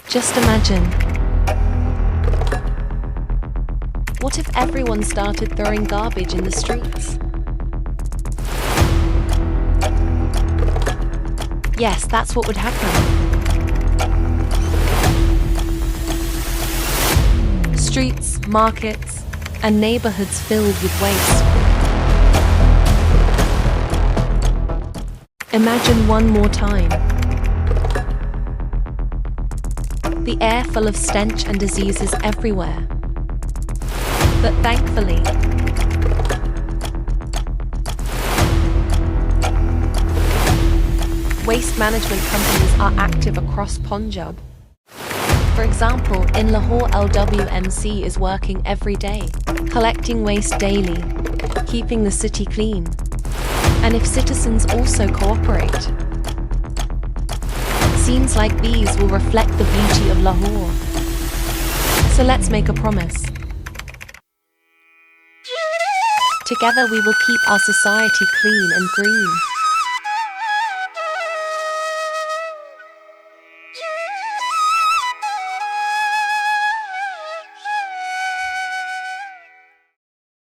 Just imagine. What if everyone started throwing garbage in the streets? Yes, that's what would happen. Streets, markets, and neighborhoods filled with waste. Imagine one more time. The air full of stench and diseases everywhere. But thankfully, waste management companies are active across Punjab. For example, in Lahore, LWMC is working every day, collecting waste daily, keeping the city clean. And if citizens also cooperate, scenes like these will reflect the beauty of Lahore. So let's make a promise. Together we will keep our society clean and green.